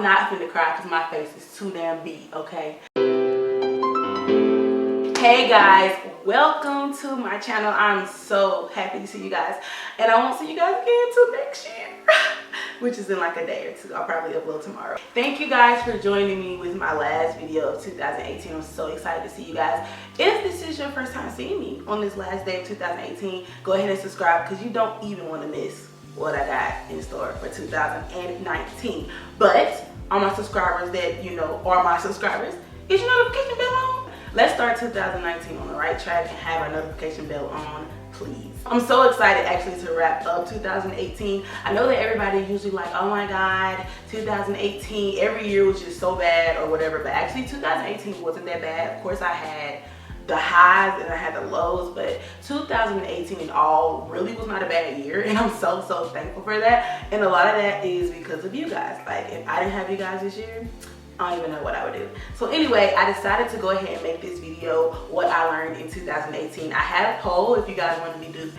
I'm not finna cry because my face is too damn beat, okay? Hey guys, welcome to my channel. I'm so happy to see you guys, and I won't see you guys again until next year, which is in like a day or two. I'll probably upload tomorrow. Thank you guys for joining me with my last video of 2018. I'm so excited to see you guys. If this is your first time seeing me on this last day of 2018, go ahead and subscribe because you don't even want to miss what I got in store for 2019. But all my subscribers that you know are my subscribers, is your notification bell on? Let's start 2019 on the right track and have our notification bell on, please. I'm so excited actually to wrap up 2018. I know that everybody usually like, oh my God, 2018, every year was just so bad or whatever, but actually 2018 wasn't that bad. Of course I had the highs and I had the lows, but 2018 in all really was not a bad year, and I'm so thankful for that. And a lot of that is because of you guys. Like, if I didn't have you guys this year, I don't even know what I would do. So anyway, I decided to go ahead and make this video what I learned in 2018. I had a poll if you guys wanted me to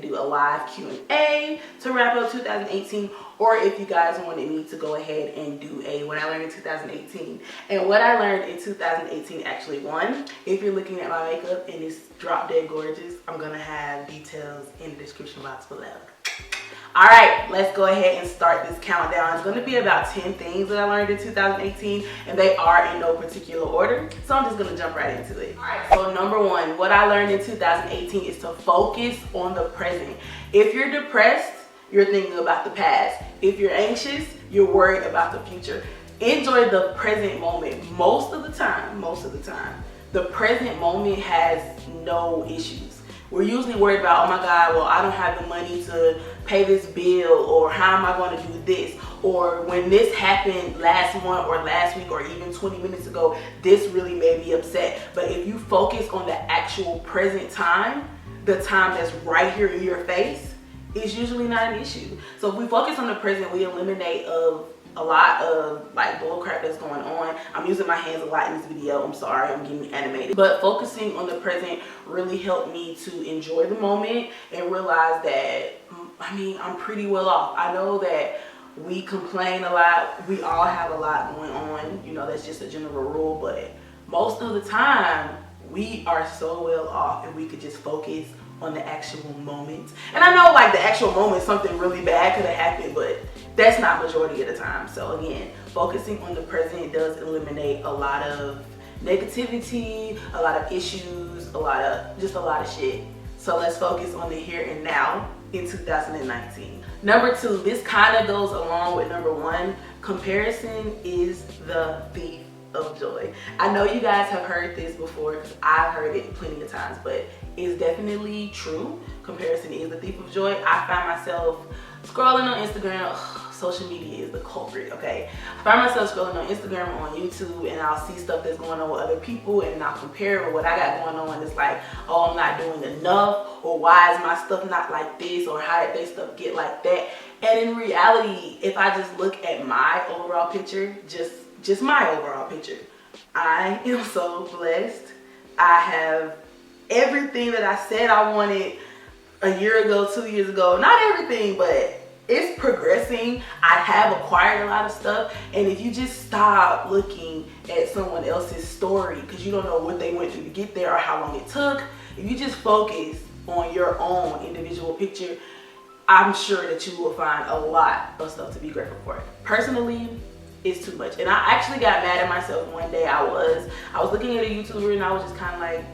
do a live Q&A to wrap up 2018, or if you guys wanted me to go ahead and do a what I learned in 2018. And what I learned in 2018, actually, one, if you're looking at my makeup and it's drop dead gorgeous, I'm gonna have details in the description box below. All right, let's go ahead and start this countdown. It's gonna be about 10 things that I learned in 2018, and they are in no particular order. So I'm just gonna jump right into it. All right, so number one, what I learned in 2018 is to focus on the present. If you're depressed, you're thinking about the past. If you're anxious, you're worried about the future. Enjoy the present moment. Most of the time, the present moment has no issues. We're usually worried about, oh my God, well, I don't have the money to pay this bill, or how am I going to do this? Or when this happened last month or last week or even 20 minutes ago, this really made me upset. But if you focus on the actual present time, the time that's right here in your face, it's usually not an issue. So if we focus on the present, we eliminate a lot of like bull crap that's going on. I'm using my hands a lot in this video. I'm sorry, I'm getting animated. But focusing on the present really helped me to enjoy the moment and realize that, I mean, I'm pretty well off. I know that we complain a lot. We all have a lot going on. You know, that's just a general rule. But most of the time, we are so well off and we could just focus on the actual moment. And I know like the actual moment, something really bad could have happened, but that's not majority of the time. So again, focusing on the present does eliminate a lot of negativity, a lot of issues, a lot of shit. So let's focus on the here and now in 2019. Number two, this kind of goes along with number one. Comparison is the thief of joy. I know you guys have heard this before because I've heard it plenty of times, but it's definitely true. Comparison is the thief of joy. I find myself scrolling on Instagram. Ugh, social media is the culprit, okay? I find myself scrolling on Instagram or on YouTube, and I'll see stuff that's going on with other people, and I'll compare it with what I got going on. It's like, oh, I'm not doing enough, or why is my stuff not like this, or how did their stuff get like that? And in reality, if I just look at my overall picture, just my overall picture, I am so blessed. I have everything that I said I wanted a year ago, 2 years ago. Not everything, but it's progressing. I have acquired a lot of stuff. And if you just stop looking at someone else's story because you don't know what they went through to get there or how long it took, if you just focus on your own individual picture, I'm sure that you will find a lot of stuff to be grateful for. Personally, it's too much. And I actually got mad at myself one day. I was looking at a YouTuber and I was just kind of like,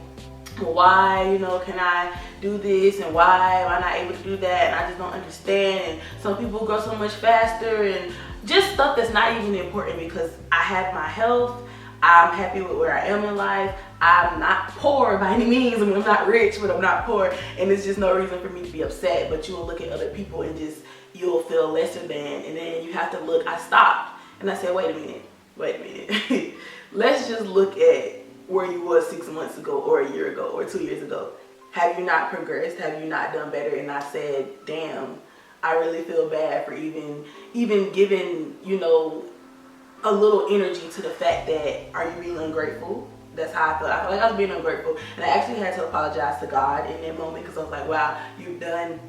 why, you know, can I do this and why am I not able to do that, and I just don't understand, and some people go so much faster, and just stuff that's not even important because I have my health. I'm happy with where I am in life. I'm not poor by any means. I mean, I'm not rich, but I'm not poor, and there's just no reason for me to be upset. But you will look at other people and just, you'll feel lesser than, and then you have to look. I stopped and I said, wait a minute. Let's just look at where you was 6 months ago or a year ago or 2 years ago. Have you not progressed? Have you not done better? And I said, damn, I really feel bad for even giving, you know, a little energy to the fact that, are you being ungrateful? That's how I felt. I felt like I was being ungrateful. And I actually had to apologize to God in that moment because I was like, wow, you've done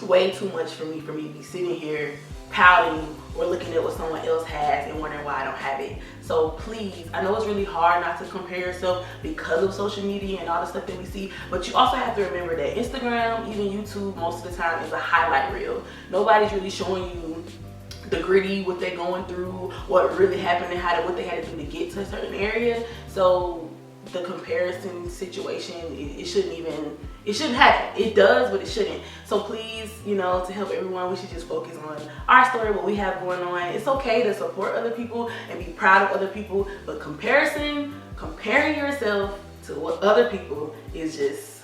way too much for me to be sitting here pouting or looking at what someone else has and wondering why I don't have it. So please, I know it's really hard not to compare yourself because of social media and all the stuff that we see, but you also have to remember that Instagram, even YouTube, most of the time is a highlight reel. Nobody's really showing you the gritty, what they're going through, what really happened, and what they had to do to get to a certain area. So the comparison situation, it shouldn't happen. It does, but it shouldn't. So please, you know, to help everyone, we should just focus on our story, what we have going on. It's okay to support other people and be proud of other people, but comparing yourself to what other people is just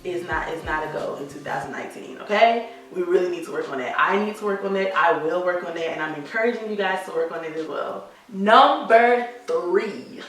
is not a go in 2019. Okay, we really need to work on that. I need to work on that. I will work on that, and I'm encouraging you guys to work on it as well. Number 3,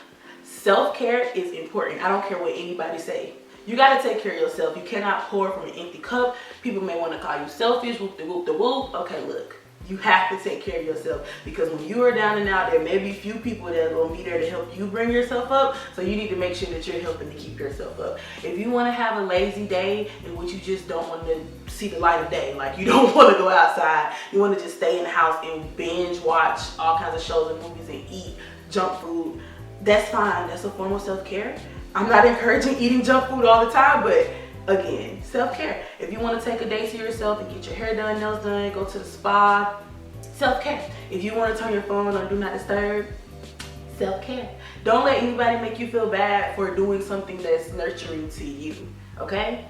self-care is important. I don't care what anybody say. You got to take care of yourself. You cannot pour from an empty cup. People may want to call you selfish, whoop de whoop de whoop. Okay, look, you have to take care of yourself, because when you are down and out, there may be few people that are going to be there to help you bring yourself up. So you need to make sure that you're helping to keep yourself up. If you want to have a lazy day in which you just don't want to see the light of day, like you don't want to go outside, you want to just stay in the house and binge watch all kinds of shows and movies and eat junk food, that's fine. That's a form of self-care. I'm not encouraging eating junk food all the time, but again, self-care. If you want to take a day to yourself and get your hair done, nails done, go to the spa, self-care. If you want to turn your phone on Do Not Disturb, self-care. Don't let anybody make you feel bad for doing something that's nurturing to you, okay?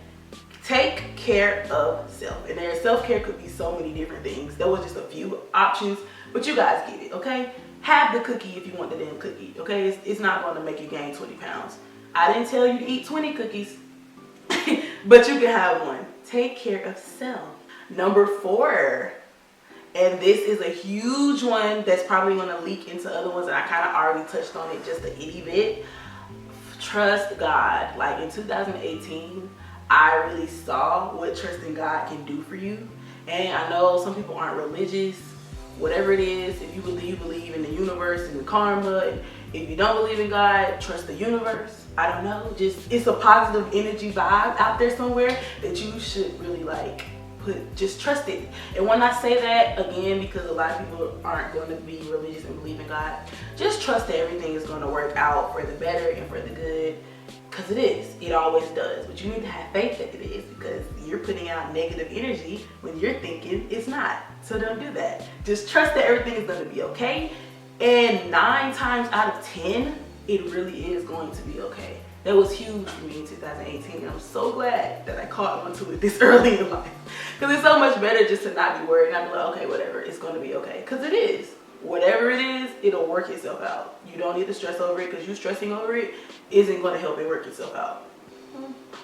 Take care of self. And their self-care could be so many different things. There was just a few options, but you guys get it, okay? Have the cookie if you want the damn cookie, okay? It's not going to make you gain 20 pounds. I didn't tell you to eat 20 cookies, but you can have one. Take care of self. Number 4, and this is a huge one that's probably going to leak into other ones, and I kind of already touched on it just a itty bit. Trust God. Like in 2018, I really saw what trusting God can do for you. And I know some people aren't religious. Whatever it is, if you believe in the universe and the karma, and if you don't believe in God, trust the universe. I don't know, just it's a positive energy vibe out there somewhere that you should really like just trust it. And when I say that, again, because a lot of people aren't going to be religious and believe in God, just trust that everything is going to work out for the better and for the good, because it always does. But you need to have faith that it is, because you're putting out negative energy when you're thinking it's not. So don't do that. Just trust that everything is going to be okay, and 9 times out of 10 it really is going to be okay. That was huge for me in 2018, and I'm so glad that I caught on to it this early in life, because it's so much better just to not be worried and I'd be like, okay, whatever, it's going to be okay, because it is. Whatever it is, it'll work itself out. You don't need to stress over it, because you stressing over it isn't going to help it work itself out.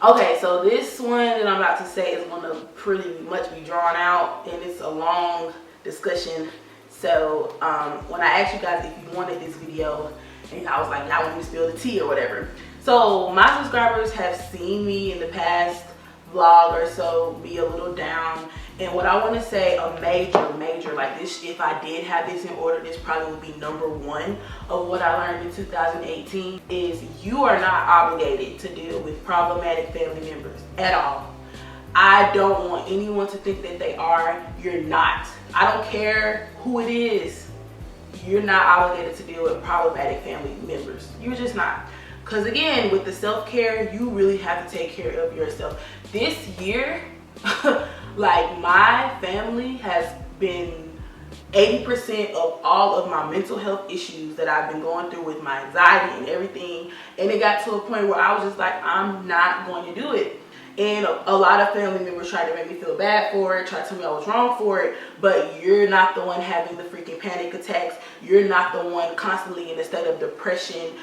Okay, so this one that I'm about to say is going to pretty much be drawn out, and it's a long discussion. So when I asked you guys if you wanted this video, and I was like, y'all want me to spill the tea or whatever. So my subscribers have seen me in the past vlog or so be a little down, and what I want to say, a major like this, if I did have this in order, this probably would be number 1 of what I learned in 2018, is you are not obligated to deal with problematic family members at all. I don't want anyone to think that they are. You're not. I don't care who it is. You're not obligated to deal with problematic family members. You're just not. Because again, with the self-care, you really have to take care of yourself. This year, like my family has been 80% of all of my mental health issues that I've been going through with my anxiety and everything. And it got to a point where I was just like, I'm not going to do it. And a lot of family members tried to make me feel bad for it, tried to tell me I was wrong for it, but you're not the one having the freaking panic attacks. You're not the one constantly in a state of depression.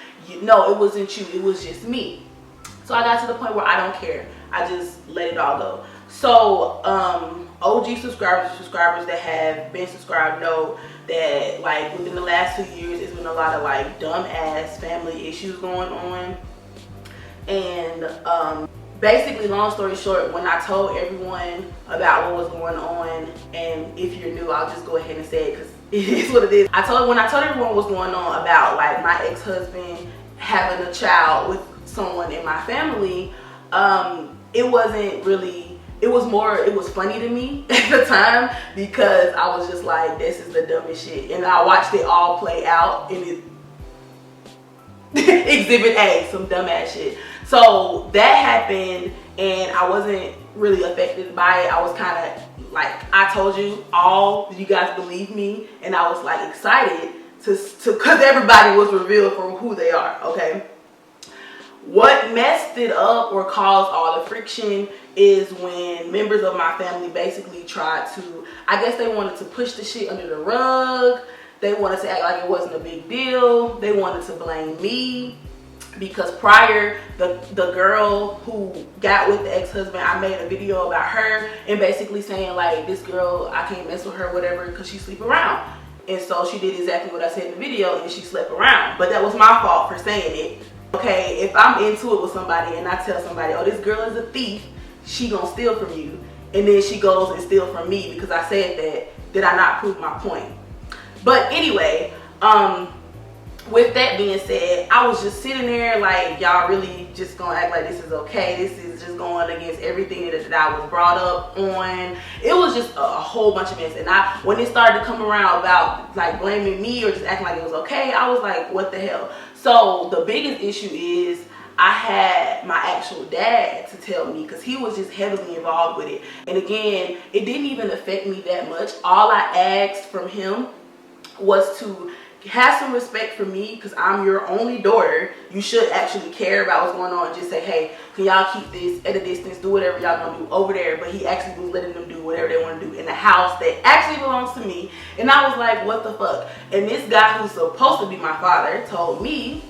No, it wasn't you, it was just me. So I got to the point where I don't care. I just let it all go. So OG subscribers that have been subscribed know that like within the last 2 years, it's been a lot of like dumb ass family issues going on. And basically, long story short, when I told everyone about what was going on, and if you're new, I'll just go ahead and say it because it is what it is. When I told everyone what was going on about like my ex-husband having a child with someone in my family, it wasn't really it was funny to me at the time, because I was just like, this is the dumbest shit. And I watched it all play out, and it Exhibit A, some dumbass shit. So that happened, and I wasn't really affected by it. I was kind of like, I told you all, you guys believe me, and I was like excited to because everybody was revealed for who they are. Okay, what messed it up or caused all the friction is when members of my family basically tried to, I guess they wanted to push the shit under the rug. They wanted to act like it wasn't a big deal. They wanted to blame me, because prior, the girl who got with the ex-husband, I made a video about her and basically saying like, this girl, I can't mess with her, whatever, because she sleep around. And so she did exactly what I said in the video, and she slept around. But that was my fault for saying it. Okay, if I'm into it with somebody and I tell somebody, oh, this girl is a thief, she gonna steal from you, and then she goes and steal from me because I said that, did I not prove my point? But anyway, with that being said, I was just sitting there like, y'all really just gonna act like this is okay? This is just going against everything that I was brought up on. It was just a whole bunch of mess. And when it started to come around about like blaming me or just acting like it was okay, I was like, what the hell? So the biggest issue is, I had my actual dad to tell me, because he was just heavily involved with it. And again, it didn't even affect me that much. All I asked from him was to have some respect for me, because I'm your only daughter. You should actually care about what's going on and just say, hey, can y'all keep this at a distance, do whatever y'all gonna do over there. But he actually was letting them do whatever they want to do in the house that actually belongs to me. And I was like, what the fuck? And this guy who's supposed to be my father told me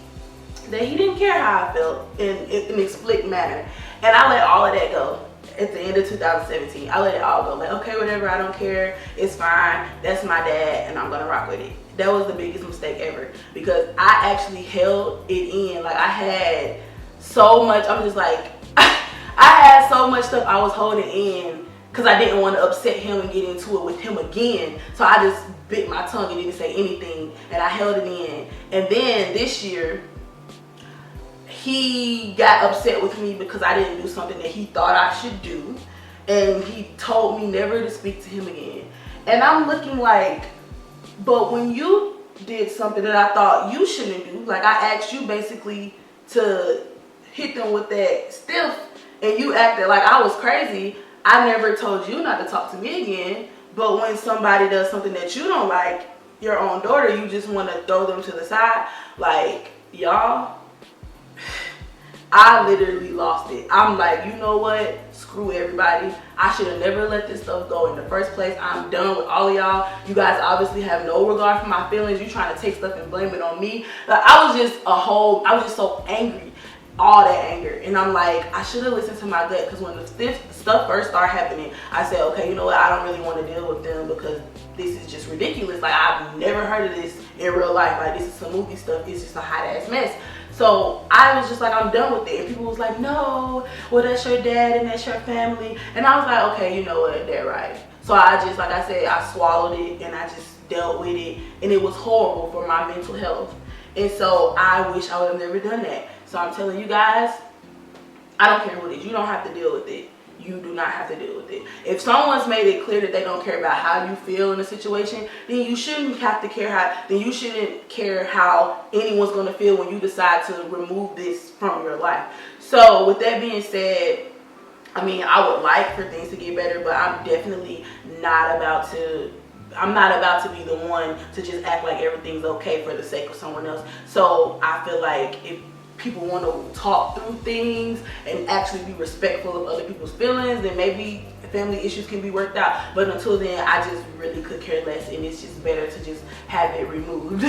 that he didn't care how I felt in an explicit manner. And I let all of that go. At the end of 2017, I let it all go. Like, okay, whatever, I don't care, it's fine, that's my dad, and I'm gonna rock with it. That was the biggest mistake ever, because I actually held it in. Like, I had so much, I'm just like, I had so much stuff I was holding in, because I didn't want to upset him and get into it with him again. So I just bit my tongue and didn't say anything, and I held it in. And then this year, he got upset with me because I didn't do something that he thought I should do, and he told me never to speak to him again. And I'm looking like, but when you did something that I thought you shouldn't do, like I asked you basically to hit them with that stiff, and you acted like I was crazy. I never told you not to talk to me again. But when somebody does something that you don't like, your own daughter, you just want to throw them to the side. Like, y'all, I literally lost it. I'm like, you know what? Screw everybody. I should have never let this stuff go in the first place. I'm done with all of y'all. You guys obviously have no regard for my feelings. You trying to take stuff and blame it on me. Like, I was just so angry. All that anger. And I'm like, I should have listened to my gut, because when the stuff first started happening, I said, okay, you know what? I don't really want to deal with them, because this is just ridiculous. Like, I've never heard of this in real life. Like, this is some movie stuff. It's just a hot ass mess. So I was just like, I'm done with it. And people was like, no, well, that's your dad and that's your family. And I was like, okay, you know what, they're right. So I just, like I said, I swallowed it and I just dealt with it. And it was horrible for my mental health. And so I wish I would have never done that. So I'm telling you guys, I don't care what it is. You don't have to deal with it. You do not have to deal with it. If someone's made it clear that they don't care about how you feel in a situation, then you shouldn't have to care you shouldn't care how anyone's going to feel when you decide to remove this from your life. So with that being said, I mean, I would like for things to get better, but I'm definitely not about to be the one to just act like everything's okay for the sake of someone else. So I feel like if people want to talk through things and actually be respectful of other people's feelings, then maybe family issues can be worked out. But until then, I just really could care less, and it's just better to just have it removed.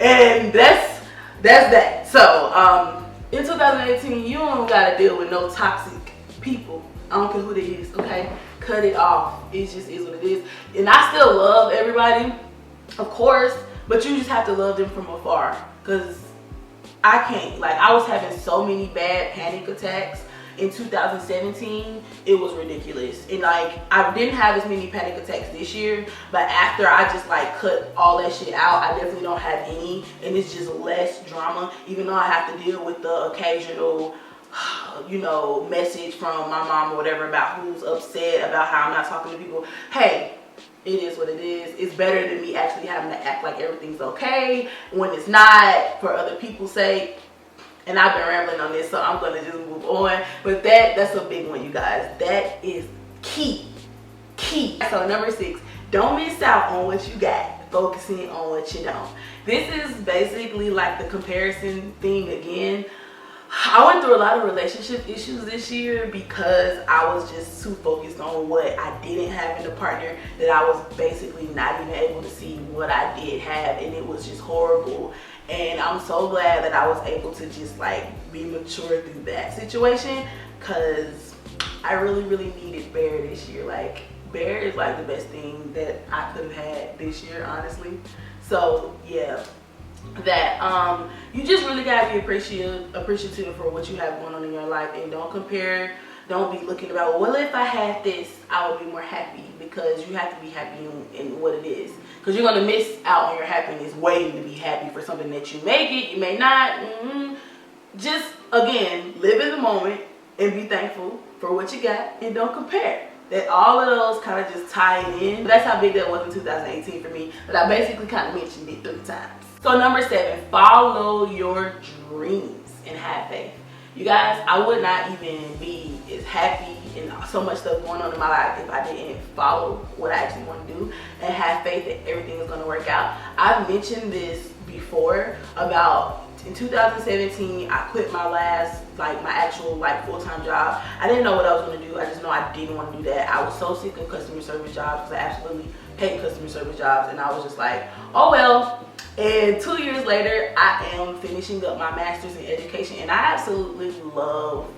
And that's that. So in 2018, you don't gotta deal with no toxic people. I don't care who they is, okay? Cut it off. It just is what it is. And I still love everybody, of course, but you just have to love them from afar, because I can't, like, I was having so many bad panic attacks in 2017. It was ridiculous. And like, I didn't have as many panic attacks this year, but after I just like cut all that shit out, I definitely don't have any, and it's just less drama, even though I have to deal with the occasional you know, message from my mom or whatever about who's upset about how I'm not talking to people. Hey, it is what it is. It's better than me actually having to act like everything's okay when it's not, for other people's sake. And I've been rambling on this, so I'm gonna just move on. But that's a big one, you guys. That is key. So number 6, don't miss out on what you got, focusing on what you don't. This is basically like the comparison thing again. I went through a lot of relationship issues this year because I was just too focused on what I didn't have in a partner that I was basically not even able to see what I did have, and it was just horrible. And I'm so glad that I was able to just like be mature through that situation, because I really needed Bear this year. Like, Bear is like the best thing that I could have had this year, honestly. So yeah, that you just really gotta be appreciative for what you have going on in your life, and don't compare. Don't be looking about, well, if I had this, I would be more happy, because you have to be happy in what it is. Because you're gonna miss out on your happiness waiting to be happy for something that you may get, you may not. Just again, live in the moment and be thankful for what you got, and don't compare. That all of those kind of just tie in. But that's how big that was in 2018 for me. But I basically kind of mentioned it 3 times. So number 7, follow your dreams and have faith. You guys, I would not even be as happy and so much stuff going on in my life if I didn't follow what I actually want to do and have faith that everything is going to work out. I've mentioned this before about in 2017, I quit my last, like my actual like full-time job. I didn't know what I was going to do. I just know I didn't want to do that. I was so sick of customer service jobs, because I absolutely hate customer service jobs, and I was just like, oh well. And 2 years later, I am finishing up my master's in education, and I absolutely love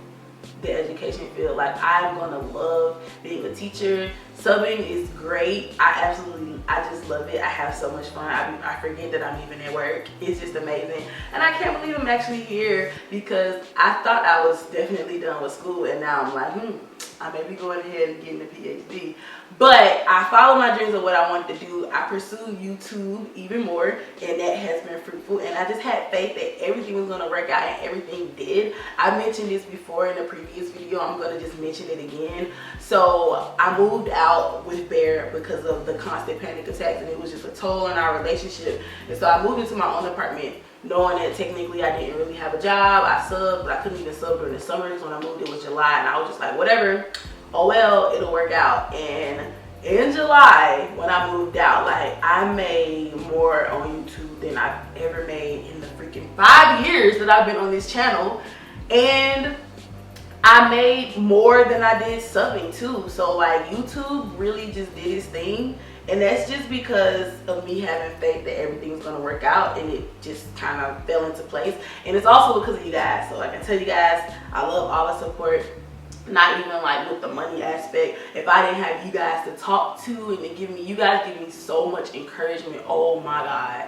the education field. Like, I'm gonna love being a teacher. Subbing is great. I just love it. I have so much fun. I forget that I'm even at work. It's just amazing. And I can't believe I'm actually here, because I thought I was definitely done with school, and now I'm like, I may be going ahead and getting a PhD. But I followed my dreams of what I wanted to do. I pursued YouTube even more, and that has been fruitful. And I just had faith that everything was going to work out, and everything did. I mentioned this before in a previous video. I'm going to just mention it again. So I moved out with Bear because of the constant panic attacks, and it was just a toll on our relationship. And so I moved into my own apartment, knowing that technically I didn't really have a job. I subbed, but I couldn't even sub during the summers. When I moved, it was July, and I was just like, whatever. Oh well, it'll work out. And in July, when I moved out, like, I made more on YouTube than I've ever made in the freaking 5 years that I've been on this channel. And I made more than I did subbing too. So like, YouTube really just did its thing. And that's just because of me having faith that everything's gonna work out, and it just kind of fell into place. And it's also because of you guys. So I can tell you guys, I love all the support. Not even like with the money aspect. If I didn't have you guys to talk to and to give me, you guys give me so much encouragement. Oh my God.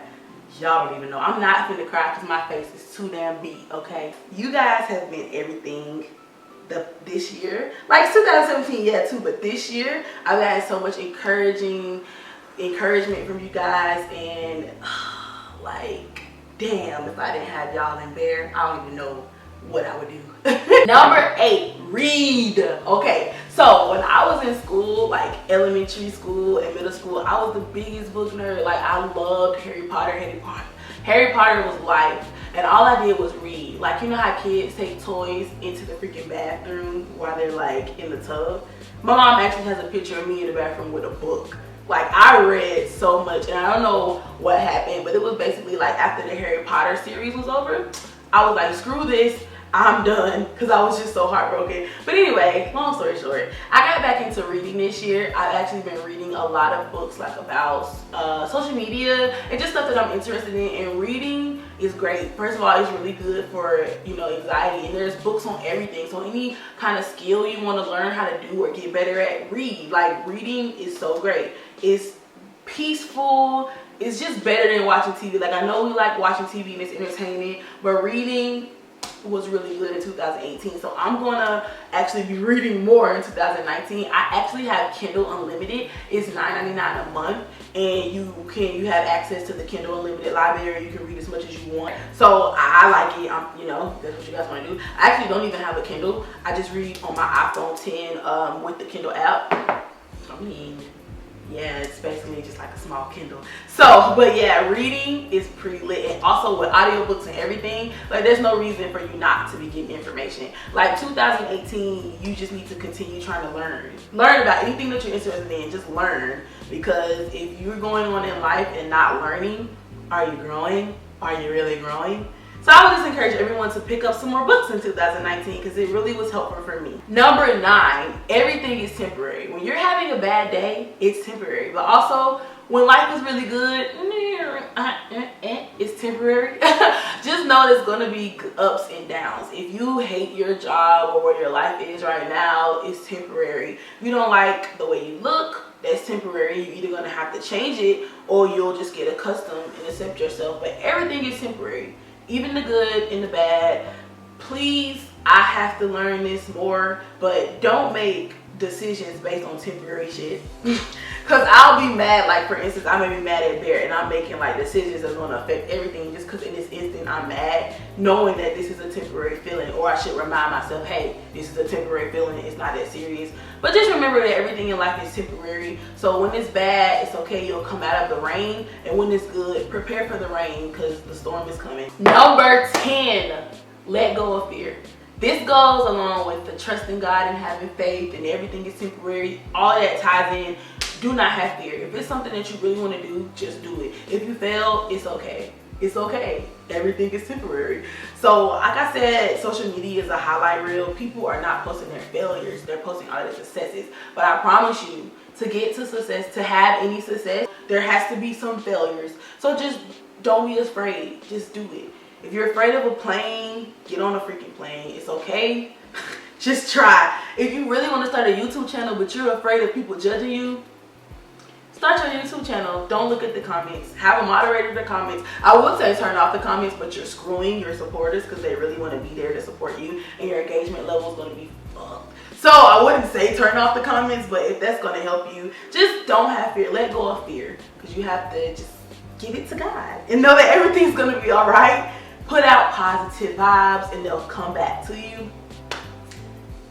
Y'all don't even know. I'm not finna cry because my face is too damn beat, okay? You guys have been everything this year. Like 2017, yeah, too, but this year, I've had so much encouragement from you guys, and like, damn, if I didn't have y'all in Bear, I don't even know what I would do. Number 8, read. Okay, so when I was in school, like elementary school and middle school, I was the biggest book nerd. Like, I loved Harry Potter. Harry Potter was life, and all I did was read. Like, you know how kids take toys into the freaking bathroom while they're like in the tub? My mom actually has a picture of me in the bathroom with a book. Like, I read so much, and I don't know what happened, but it was basically like after the Harry Potter series was over, I was like, screw this, I'm done, because I was just so heartbroken. But anyway, long story short, I got back into reading this year. I've actually been reading a lot of books like about social media and just stuff that I'm interested in. And reading is great. First of all, it's really good for, you know, anxiety, and there's books on everything. So any kind of skill you want to learn how to do or get better at, read. Like, reading is so great. It's peaceful. It's just better than watching TV. Like, I know we like watching TV and it's entertaining, but reading, was really good in 2018. So I'm gonna actually be reading more in 2019. I actually have Kindle Unlimited. It's $9.99 a month, and you have access to the Kindle Unlimited library. You can read as much as you want. So I like it. You know, that's what you guys want to do. I actually don't even have a Kindle. I just read on my iPhone 10 with the Kindle app. I mean, yeah, it's basically just like a small Kindle. So, but yeah, reading is pretty lit. And also with audiobooks and everything, like there's no reason for you not to be getting information. Like 2018, you just need to continue trying to learn. Learn about anything that you're interested in, just learn. Because if you're going on in life and not learning, are you growing? Are you really growing? So I would just encourage everyone to pick up some more books in 2019 because it really was helpful for me. Number 9, everything is temporary. When you're having a bad day, it's temporary. But also, when life is really good, it's temporary. Just know there's going to be ups and downs. If you hate your job or where your life is right now, it's temporary. If you don't like the way you look, that's temporary. You're either going to have to change it or you'll just get accustomed and accept yourself. But everything is temporary. Even the good and the bad. Please, I have to learn this more, but don't make decisions based on temporary shit. Because I'll be mad, like for instance, I may be mad at Bear and I'm making like decisions that's going to affect everything just because in this instant I'm mad, knowing that this is a temporary feeling, or I should remind myself, hey, this is a temporary feeling, it's not that serious. But just remember that everything in life is temporary. So when it's bad, it's okay, you'll come out of the rain, and when it's good, prepare for the rain because the storm is coming. Number 10, let go of fear. This goes along with the trusting God and having faith and everything is temporary. All of that ties in. Do not have fear. If it's something that you really want to do, just do it. If you fail, it's okay. It's okay. Everything is temporary. So like I said, social media is a highlight reel. People are not posting their failures. They're posting all their successes. But I promise you, to get to success, to have any success, there has to be some failures. So just don't be afraid. Just do it. If you're afraid of a plane, get on a freaking plane. It's okay. Just try. If you really want to start a YouTube channel, but you're afraid of people judging you, start your YouTube channel. Don't look at the comments. Have a moderator in the comments. I would say turn off the comments, but you're screwing your supporters because they really want to be there to support you, and your engagement level is going to be fucked. So I wouldn't say turn off the comments, but if that's going to help you, just don't have fear. Let go of fear because you have to just give it to God and know that everything's going to be all right. Put out positive vibes and they'll come back to you.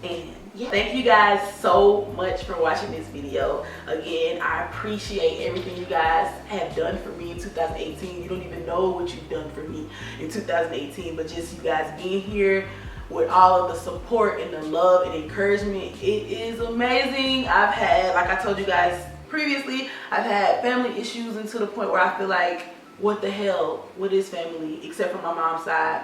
And yeah, thank you guys so much for watching this video. Again, I appreciate everything you guys have done for me in 2018. You don't even know what you've done for me in 2018, but just you guys being here with all of the support and the love and encouragement, it is amazing. I've had, like I told you guys previously, I've had family issues, and to the point where I feel like, what the hell, what is family? Except for my mom's side,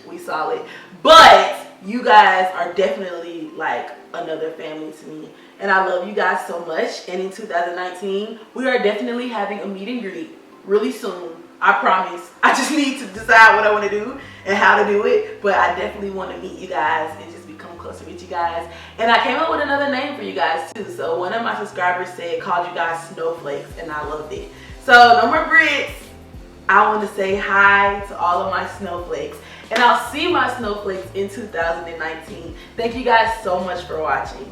we solid. But you guys are definitely like another family to me, and I love you guys so much. And in 2019, we are definitely having a meet and greet really soon. I promise. I just need to decide what I want to do and how to do it, but I definitely want to meet you guys and just become closer with you guys. And I came up with another name for you guys too. So one of my subscribers called you guys snowflakes, and I loved it. So no more Brits. I want to say hi to all of my snowflakes, and I'll see my snowflakes in 2019. Thank you guys so much for watching.